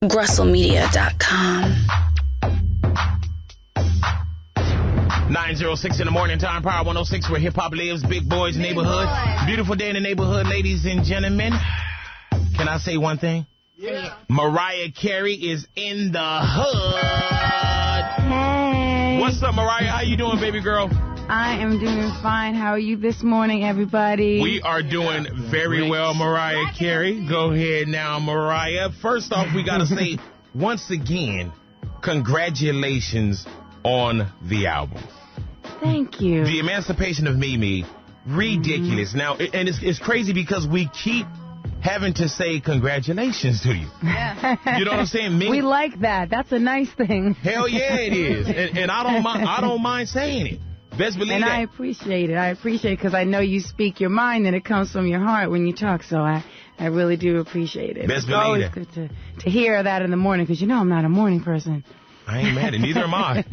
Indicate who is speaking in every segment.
Speaker 1: GrussellMedia.com.
Speaker 2: 9:06 in the morning time, Power 106, where hip hop lives, Big Boys neighborhood. Beautiful day in the neighborhood, ladies and gentlemen. Can I say one thing?
Speaker 3: Yeah.
Speaker 2: Mariah Carey is in the hood.
Speaker 3: Hey.
Speaker 2: What's up, Mariah? How you doing, baby girl?
Speaker 3: I am doing fine. How are you this morning, everybody?
Speaker 2: We are doing very well, Mariah Carey. Go ahead now, Mariah. First off, we got to say, once again, congratulations on the album.
Speaker 3: Thank you.
Speaker 2: The Emancipation of Mimi, ridiculous. Now, and it's crazy because we keep having to say congratulations to you.
Speaker 3: Yeah.
Speaker 2: You know what I'm saying?
Speaker 3: We like that. That's a nice thing.
Speaker 2: Hell yeah, it is. And I don't mind saying it. Best believe
Speaker 3: and
Speaker 2: that.
Speaker 3: I appreciate it. I appreciate it because I know you speak your mind and it comes from your heart when you talk. So I really do appreciate it.
Speaker 2: Best
Speaker 3: it's always
Speaker 2: believe
Speaker 3: good to hear that in the morning because you know I'm not a morning person.
Speaker 2: I ain't mad at neither am I.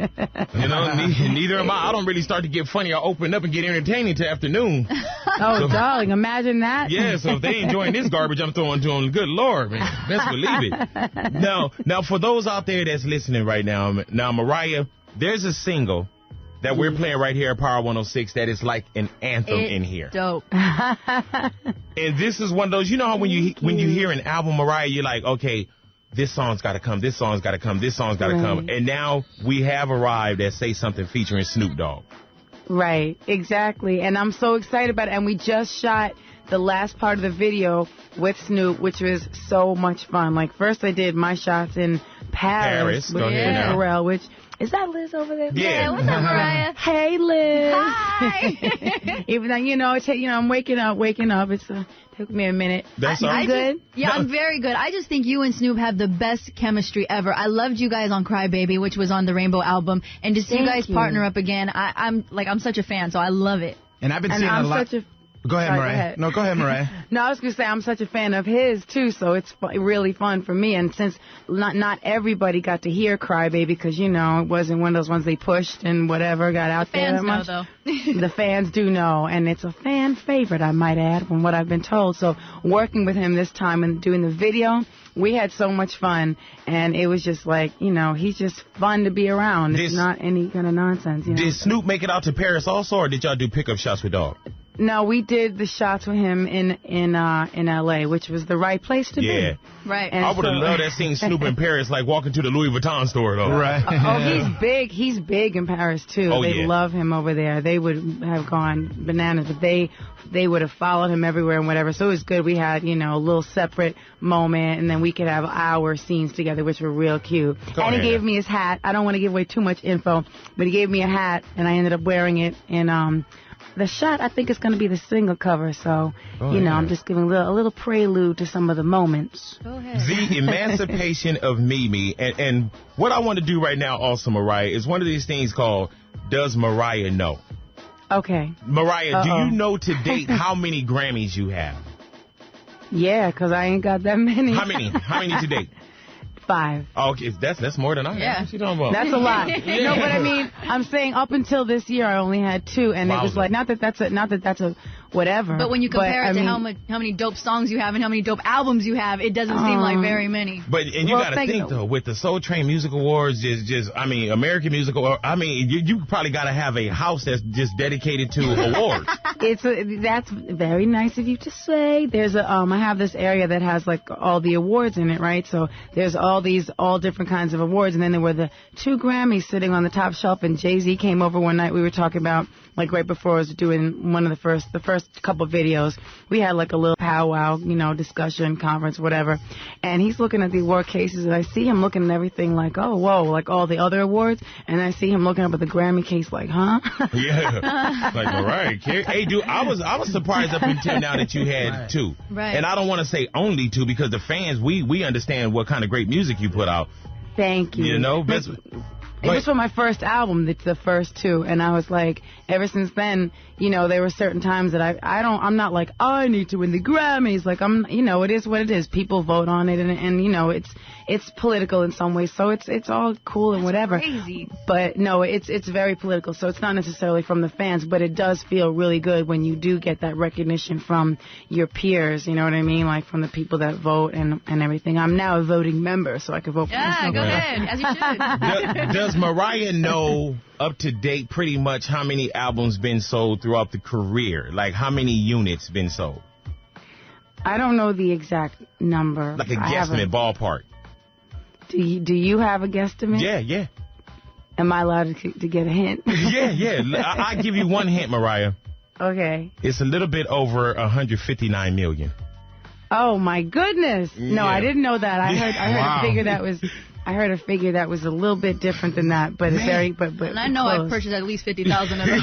Speaker 2: You know, neither am I. I don't really start to get funny or open up and get entertaining till afternoon.
Speaker 3: Oh, so, darling, imagine that.
Speaker 2: Yeah, so if they enjoying this garbage, I'm throwing to them. Good Lord, man. Best believe it. Now, for those out there that's listening right now, Mariah, there's a single that we're playing right here at Power 106 that is like an anthem in here.
Speaker 4: Dope.
Speaker 2: And this is one of those, you know how when you hear an album, Mariah, you're like, okay, this song's got to come, this song's got to come, this song's got to come. And now we have arrived at Say Something featuring Snoop Dogg.
Speaker 3: Right, exactly. And I'm so excited about it. And we just shot the last part of the video with Snoop, which was so much fun. Like, first I did my shots in Paris with Pharrell, which... Is that Liz over there?
Speaker 2: Yeah.
Speaker 4: What's up, Mariah?
Speaker 3: Hey, Liz.
Speaker 4: Hi.
Speaker 3: Even though, I'm waking up. It took me a minute.
Speaker 2: That's all right.
Speaker 3: Good?
Speaker 4: I'm very good. I just think you and Snoop have the best chemistry ever. I loved you guys on Cry Baby, which was on the Rainbow album. And to see you guys partner up again, I'm such a fan, so I love it.
Speaker 5: And I've been seeing a lot. Go ahead, Mariah.
Speaker 3: Go ahead.
Speaker 5: No, go ahead, Mariah.
Speaker 3: No, I was going to say I'm such a fan of his, too, so it's really fun for me. And since not everybody got to hear Cry Baby because, it wasn't one of those ones they pushed and whatever got out there that much.
Speaker 4: Fans know, though.
Speaker 3: The fans do know, and it's a fan favorite, I might add, from what I've been told. So working with him this time and doing the video, we had so much fun, and it was just like, he's just fun to be around. It's not any kind of nonsense.
Speaker 2: Did Snoop make it out to Paris also, or did y'all do pickup shots with Dogg?
Speaker 3: No, we did the shots with him in L.A., which was the right place to be.
Speaker 4: Right.
Speaker 3: And
Speaker 2: I would have loved that scene Snoop in Paris, like walking to the Louis Vuitton store, though.
Speaker 5: Right.
Speaker 3: Oh, he's big. He's big in Paris, too.
Speaker 2: Oh,
Speaker 3: they love him over there. They would have gone bananas, but they would have followed him everywhere and whatever. So it was good. We had, a little separate moment, and then we could have our scenes together, which were real cute. He gave me his hat. I don't want to give away too much info, but he gave me a hat, and I ended up wearing it. And the shot, I think, is going to be the single cover. So, I'm just giving a little prelude to some of the moments.
Speaker 4: Go ahead.
Speaker 2: The Emancipation of Mimi. And what I want to do right now also, Mariah, is one of these things called Does Mariah Know?
Speaker 3: Okay.
Speaker 2: Mariah, do you know to date how many Grammys you have?
Speaker 3: Yeah, because I ain't got that many.
Speaker 2: How many to date?
Speaker 3: 5.
Speaker 2: Okay, that's more than I have.
Speaker 4: Yeah.
Speaker 2: What you talking about?
Speaker 3: That's a lot. No, but I mean, I'm saying up until this year, I only had 2, and it was like not that that's a whatever.
Speaker 4: But when you compare it to how many dope songs you have and how many dope albums you have, it doesn't seem like very many.
Speaker 2: But you got to think though, with the Soul Train Music Awards, American Music Awards, you probably got to have a house that's just dedicated to awards.
Speaker 3: That's very nice of you to say. There's I have this area that has like all the awards in it, right? So there's all different kinds of awards, and then there were the 2 Grammys sitting on the top shelf, and Jay-Z came over one night. We were talking about, like, right before I was doing one of the first couple videos, we had like a little powwow, discussion, conference, whatever, and he's looking at the award cases, and I see him looking at everything like, oh, whoa, like all the other awards, and I see him looking up at the Grammy case like, huh?
Speaker 2: Yeah, like Mariah Carey. Hey, dude, I was surprised up until now that you had 2.
Speaker 4: Right.
Speaker 2: And I don't want to say only 2 because the fans, we understand what kind of great music you put out.
Speaker 3: Thank you. It was for my first album, the first 2, and I was like, ever since then, there were certain times that I'm not like, I need to win the Grammys. Like, it is what it is. People vote on it, and it's political in some ways, so it's all cool and whatever.
Speaker 4: Crazy.
Speaker 3: But no, it's very political, so it's not necessarily from the fans, but it does feel really good when you do get that recognition from your peers, you know what I mean? Like from the people that vote and everything. I'm now a voting member, so I can vote for myself.
Speaker 4: Yeah, go ahead, as you should.
Speaker 2: Does Mariah know up to date pretty much how many albums been sold throughout the career? Like how many units been sold?
Speaker 3: I don't know the exact number.
Speaker 2: Like a guesstimate, ballpark.
Speaker 3: Do you have a guesstimate?
Speaker 2: Yeah.
Speaker 3: Am I allowed to get a hint?
Speaker 2: Yeah. I'll give you one hint, Mariah.
Speaker 3: Okay.
Speaker 2: It's a little bit over 159 million.
Speaker 3: Oh my goodness! No, I didn't know that. I heard a figure that was. I heard a figure that was a little bit different than that, but it's very, but
Speaker 4: and I know
Speaker 3: close.
Speaker 4: I've purchased at least 50,000 of those.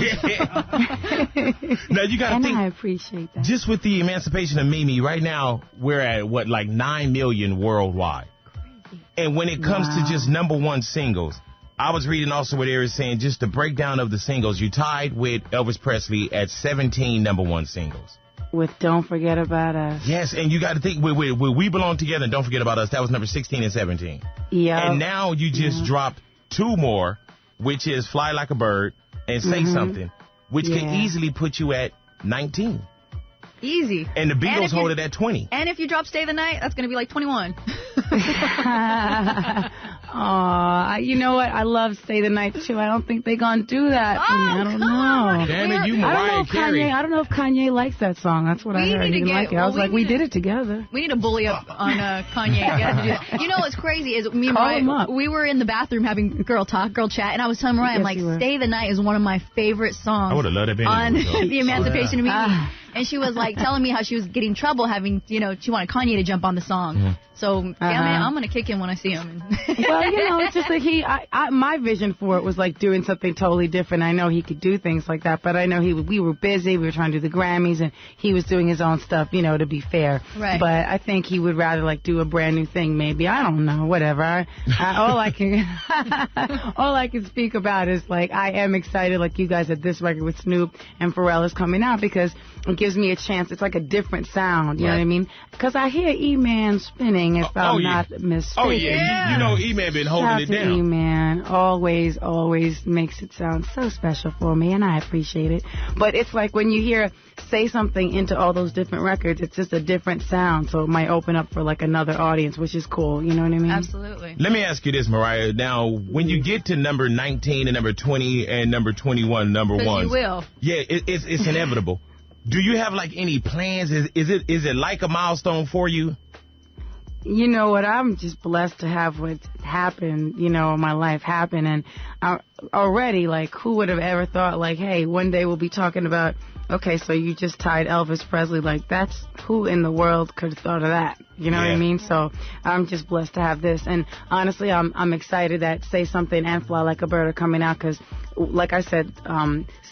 Speaker 2: Now you got to think.
Speaker 3: I appreciate that.
Speaker 2: Just with the emancipation of Mimi, right now we're at like 9 million worldwide. Crazy. And when it comes to just #1 singles, I was reading also what Eric was saying. Just the breakdown of the singles, you tied with Elvis Presley at 17 #1 singles.
Speaker 3: With Don't Forget About Us.
Speaker 2: Yes, and you got to think, with We Belong Together and Don't Forget About Us, that was number 16 and 17.
Speaker 3: Yeah.
Speaker 2: And now you just dropped 2 more, which is Fly Like a Bird and Say Something, which could easily put you at 19.
Speaker 4: Easy.
Speaker 2: And the Beatles hold it at 20.
Speaker 4: And if you drop Stay the Night, that's going to be like 21.
Speaker 3: Aw, you know what? I love Stay the Night, too. I don't think they're going to do that for me. I don't know.
Speaker 2: Damn it, you Mariah Carey.
Speaker 3: I don't know if Kanye likes that song. That's what I heard. He didn't like it. I was like, we did it together.
Speaker 4: We need to bully up on Kanye. You know what's crazy is me and Mariah, we were in the bathroom having girl chat, and I was telling Mariah, I'm like, Stay the Night is one of my favorite songs.
Speaker 2: I would have loved it
Speaker 4: on the Emancipation of Mimi. And she was like telling me how she was getting trouble having, she wanted Kanye to jump on the song. So, man, I'm going to kick him when I see him.
Speaker 3: Well, it's just like my vision for it was like doing something totally different. I know he could do things like that, but I know we were busy. We were trying to do the Grammys, and he was doing his own stuff, to be fair.
Speaker 4: Right.
Speaker 3: But I think he would rather like do a brand new thing, maybe. I don't know, whatever. All I can speak about is like I am excited, like you guys, that this record with Snoop and Pharrell is coming out because it gives me a chance. It's like a different sound, you know what I mean? Because I hear E-Man spinning, if I'm not mistaken.
Speaker 2: Oh, yeah. You know E-Man been holding it down.
Speaker 3: E-Man always makes it sound so special for me, and I appreciate it. But it's like when you hear Say Something into all those different records, it's just a different sound, so it might open up for like another audience, which is cool, you know what I mean?
Speaker 4: Absolutely.
Speaker 2: Let me ask you this, Mariah. Now, when you get to number 19 and number 20 and number 21, number 1.
Speaker 4: You will.
Speaker 2: Yeah, it's inevitable. Do you have like any plans? Is it like a milestone for you?
Speaker 3: You know what? I'm just blessed to have what's happened, in my life happen. And already, like, who would have ever thought, like, hey, one day we'll be talking about, okay, so you just tied Elvis Presley. Like, that's who in the world could have thought of that? You know what I mean? So I'm just blessed to have this. And honestly, I'm excited that Say Something and Fly Like a Bird are coming out because, like I said,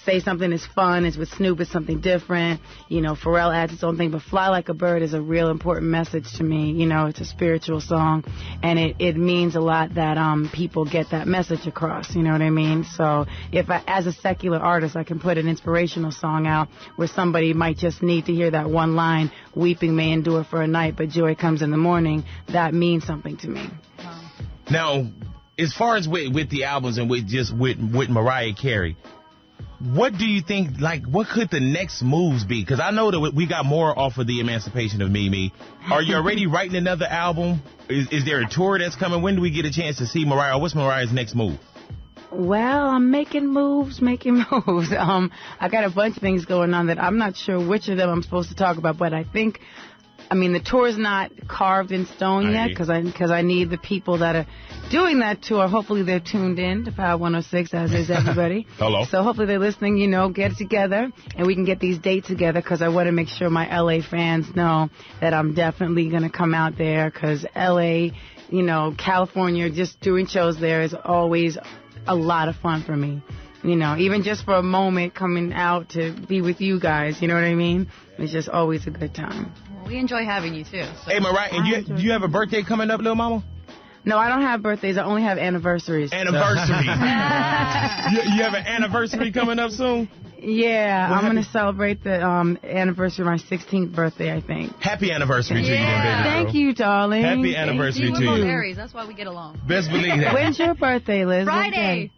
Speaker 3: Say Something is fun. It's with Snoop. It's something different. Pharrell adds its own thing. But Fly Like a Bird is a real important message to me. It's a spiritual song. And it means a lot that people get that message across. You know what I mean? So if as a secular artist, I can put an inspirational song out where somebody might just need to hear that one line, weeping may endure for a night, but joy comes in the morning, that means something to me.
Speaker 2: Now, as far as with the albums and with Mariah Carey, what do you think, like, what could the next moves be? Because I know that we got more off of the Emancipation of Mimi. Are you already writing another album? Is there a tour that's coming? When do we get a chance to see Mariah? What's Mariah's next move?
Speaker 3: Well, I'm making moves. I got a bunch of things going on that I'm not sure which of them I'm supposed to talk about, but I think, the tour's not carved in stone yet because I need the people that are doing that tour. Hopefully they're tuned in to Power 106, as is everybody.
Speaker 2: Hello.
Speaker 3: So hopefully they're listening, get it together, and we can get these dates together because I want to make sure my L.A. fans know that I'm definitely going to come out there because L.A., California, just doing shows there is always a lot of fun for me. Even just for a moment coming out to be with you guys, you know what I mean? It's just always a good time.
Speaker 4: Well, we enjoy having you, too. So.
Speaker 2: Hey, Mariah, and do you have a birthday coming up, little mama?
Speaker 3: No, I don't have birthdays. I only have anniversaries.
Speaker 2: Anniversary. You have an anniversary coming up soon?
Speaker 3: Yeah, I'm going to celebrate the anniversary of my 16th birthday, I think.
Speaker 2: Happy anniversary to you, then, baby girl.
Speaker 3: Thank you, darling.
Speaker 2: Happy anniversary to you.
Speaker 4: We're both Aries. That's why we get along.
Speaker 2: Best believe that.
Speaker 3: When's your birthday, Liz?
Speaker 4: Friday.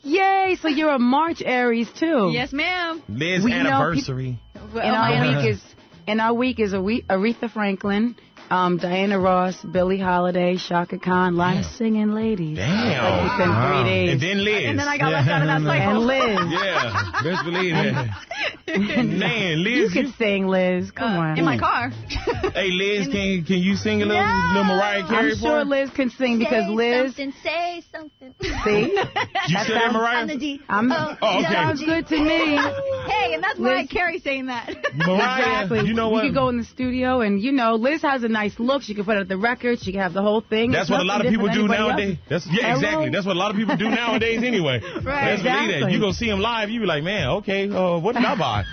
Speaker 3: Yay! So you're a March Aries too.
Speaker 4: Yes, ma'am.
Speaker 2: Liz anniversary.
Speaker 3: In our week is Aretha Franklin, Diana Ross, Billie Holiday, Shaka Khan, line of singing ladies.
Speaker 2: Damn.
Speaker 3: Within 3 days.
Speaker 2: And then Liz.
Speaker 4: And then I got left out of that cycle.
Speaker 3: And Liz.
Speaker 2: Yeah, best believe that. Man, Liz.
Speaker 3: You could sing, Liz. Come on.
Speaker 4: In my car.
Speaker 2: Hey, Liz, can you sing a little Mariah Carey
Speaker 3: I'm sure Liz can sing because Liz.
Speaker 4: Say something.
Speaker 3: See?
Speaker 2: You still there, Mariah?
Speaker 4: Okay.
Speaker 3: Sounds good to me.
Speaker 4: Hey, and that's Mariah Carey saying that.
Speaker 2: Mariah,
Speaker 3: exactly.
Speaker 2: You know what?
Speaker 3: You could go in the studio and, Liz has a nice look. She can put it at the record. She can have the whole thing.
Speaker 2: That's what a lot of people do nowadays. Exactly. That's what a lot of people do nowadays anyway.
Speaker 3: Right.
Speaker 2: Best believe that. You go see them live, you be like, man, okay, what did I buy?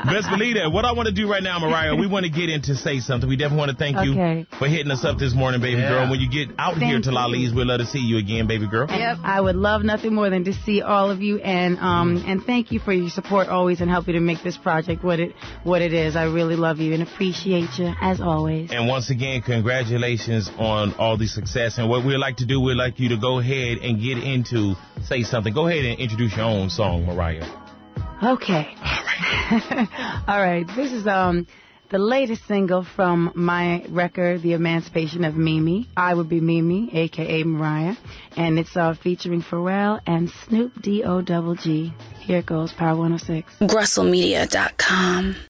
Speaker 2: Best believe that. What I want to do right now, Mariah, we want to get into Say Something. We definitely want to thank you for hitting us up this morning, baby girl. When you get out here to Lalee's, we'd love to see you again, baby girl.
Speaker 3: Yep. I would love nothing more than to see all of you, and thank you for your support always and helping to make this project what it is. I really love you and appreciate you as always.
Speaker 2: And once again, congratulations on all the success. And what we'd like to do, we'd like you to go ahead and get into Say Something. Go ahead and introduce your own song, Mariah.
Speaker 3: Okay.
Speaker 2: All right.
Speaker 3: All right. This is the latest single from my record, The Emancipation of Mimi. I Would Be Mimi, a.k.a. Mariah. And it's featuring Pharrell and Snoop Dogg. Here it goes, Power 106.
Speaker 1: GrussellMedia.com